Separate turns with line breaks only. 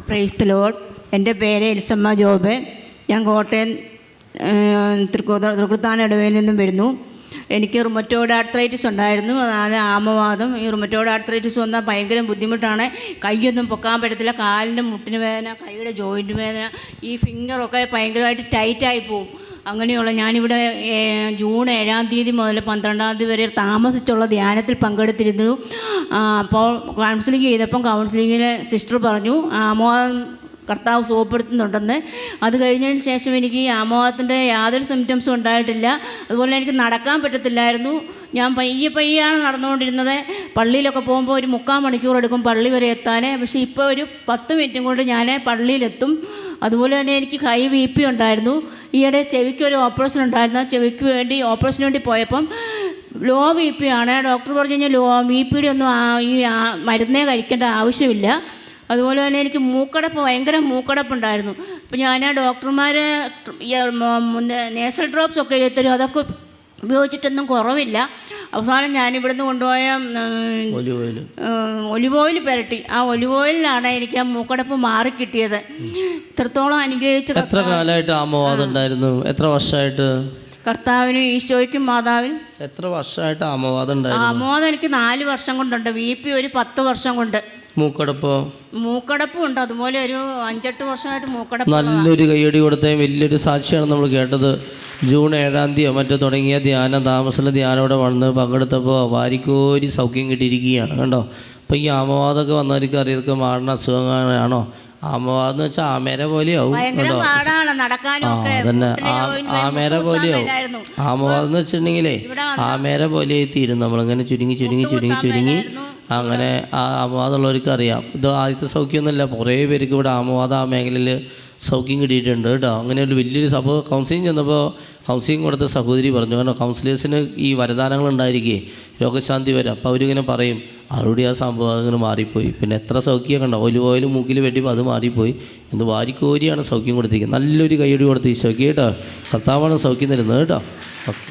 Praise the Lord. എൻ്റെ പേര് എലിസമ്മ job. ഞാൻ കോട്ടയം തൃക്കുത്താന ഇടവയിൽ നിന്നും വരുന്നു. എനിക്ക് റുമറ്റോയ്ഡ് ആർത്രൈറ്റിസ് ഉണ്ടായിരുന്നു, അതായത് ആമവാദം. ഈ റുമറ്റോയ്ഡ് ആർത്രൈറ്റിസ് വന്നാൽ ഭയങ്കര ബുദ്ധിമുട്ടാണ്. കൈയൊന്നും പൊക്കാൻ പറ്റത്തില്ല, കാലിൻ്റെ മുട്ടിന് വേദന, കൈയുടെ ജോയിൻറ്റ് വേദന, ഈ ഫിംഗറൊക്കെ ഭയങ്കരമായിട്ട് ടൈറ്റായി പോവും. അങ്ങനെയുള്ള ഞാനിവിടെ ജൂൺ 7-ാം തീയതി മുതൽ 12-ാം തീയതി വരെ താമസിച്ചുള്ള ധ്യാനത്തിൽ പങ്കെടുത്തിരുന്നു. അപ്പോൾ കൗൺസിലിംഗ് ചെയ്തപ്പം കൗൺസിലിങ്ങിലെ സിസ്റ്റർ പറഞ്ഞു ആമവാദം കർത്താവ് സുഖപ്പെടുത്തുന്നുണ്ടെന്ന്. അത് കഴിഞ്ഞതിന് ശേഷം എനിക്ക് ഈ ആമവാദത്തിൻ്റെ യാതൊരു സിംറ്റംസും ഉണ്ടായിട്ടില്ല. അതുപോലെ എനിക്ക് നടക്കാൻ പറ്റത്തില്ലായിരുന്നു. ഞാൻ പയ്യാണ് നടന്നുകൊണ്ടിരുന്നത്. പള്ളിയിലൊക്കെ പോകുമ്പോൾ ഒരു 3/4 മണിക്കൂർ എടുക്കും പള്ളി വരെ എത്താൻ. പക്ഷേ ഇപ്പോൾ ഒരു 10 മിനിറ്റും കൊണ്ട് ഞാൻ പള്ളിയിലെത്തും. അതുപോലെ തന്നെ എനിക്ക് ഹൈ BP ഉണ്ടായിരുന്നു. ഈയിടെ ചെവിക്കൊരു ഓപ്പറേഷൻ ഉണ്ടായിരുന്നു. ചെവിക്ക് വേണ്ടി ഓപ്പറേഷന് വേണ്ടി പോയപ്പം ലോ BP ആണ്. ഡോക്ടർ പറഞ്ഞു കഴിഞ്ഞാൽ BPയുടെ ഒന്നും ഈ മരുന്നേ കഴിക്കേണ്ട ആവശ്യമില്ല. അതുപോലെ തന്നെ എനിക്ക് ഭയങ്കര മൂക്കടപ്പുണ്ടായിരുന്നു. അപ്പോൾ ഞാൻ ഡോക്ടർമാർ നേസൽ ഡ്രോപ്സ് ഒക്കെ എഴുതി അതൊക്കെ ഉപയോഗിച്ചിട്ടൊന്നും കുറവില്ല. അവസാനം ഞാനിവിടുന്ന് കൊണ്ടുപോയ ഒലിവ് ഓയിൽ പുരട്ടി. ആ ഒലിവ് ഓയിലിലാണ് എനിക്ക് ആ മൂക്കടപ്പ് മാറിക്കിട്ടിയത്. ഇത്രത്തോളം അനുഗ്രഹിച്ച.
എത്ര കാലമായിട്ട് ആമവാദം ഉണ്ടായിരുന്നു? എത്ര വർഷമായിട്ട്?
കർത്താവിനും ഈശോയ്ക്കും മാതാവിനും.
എത്ര വർഷമായിട്ട് ആമവാദം ഉണ്ടായിരുന്നു?
ആമവാദം എനിക്ക് 4 വർഷം കൊണ്ടുണ്ട്. BP ഒരു 10 വർഷം കൊണ്ട്. മൂക്കടപ്പും ഉണ്ട്. അതുപോലെ ഒരു 5-8 വർഷമായിട്ട് മൂക്കടപ്പ്.
നല്ലൊരു കയ്യടി കൊടുത്ത വലിയൊരു സാക്ഷിയാണ് നമ്മൾ കേട്ടത്. ജൂൺ 7-ാം തീയതി മറ്റു തുടങ്ങിയ താമസത്തിലെ ധ്യാനോടെ വന്ന് പങ്കെടുത്തപ്പോൾ വാരിക്കോരി സൗഖ്യം കിട്ടിയിരിക്കുകയാണ്. കണ്ടോ? അപ്പോൾ ഈ ആമവാദമൊക്കെ വന്നവർക്ക് അറിയൊക്കെ മാറുന്ന അസുഖങ്ങളാണോ? ആമവാദം എന്ന് വെച്ചാൽ ആമേര പോലെയാവും. കേട്ടോ? അതന്നെ ആമേര പോലെയാവും. ആമവാദം എന്ന് വെച്ചിട്ടുണ്ടെങ്കിലേ ആമേര പോലെ തീരും. നമ്മളിങ്ങനെ ചുരുങ്ങി അങ്ങനെ ആ ആമവാദമുള്ളവർക്ക് അറിയാം. ഇത് ആദ്യത്തെ സൗഖ്യമൊന്നുമില്ല. കുറേ പേർക്ക് ഇവിടെ ആമവാദം ആ മേഖലയിൽ സൗഖ്യം കിട്ടിയിട്ടുണ്ട് കേട്ടോ. അങ്ങനെ ഒരു വലിയൊരു കൗൺസിലിംഗ് ചെന്നപ്പോൾ കൗൺസിലിംഗ് കൊടുത്ത സഹോദരി പറഞ്ഞു, കാരണം കൗൺസിലേഴ്സിന് ഈ വരദാനങ്ങൾ ഉണ്ടായിരിക്കേ രോഗശാന്തി വരും. അപ്പോൾ അവരിങ്ങനെ പറയും അവരുടെ ആ സംഭവം അങ്ങനെ മാറിപ്പോയി. പിന്നെ എത്ര സൗഖ്യമൊക്കെ ഉണ്ടാവും. ഒലിവ് ഓയിൽ മൂക്കിൽ വെട്ടിപ്പോൾ അത് മാറിപ്പോയി. എന്ത് വാരിക്കോരിയാണ് സൗഖ്യം കൊടുത്തിരിക്കുന്നത്. നല്ലൊരു കൈയടി കൊടുത്ത് ഈ സൗഖ്യം കേട്ടോ. കർത്താവാണ് സൗഖ്യം തരുന്നത് കേട്ടോ. ഓക്കെ.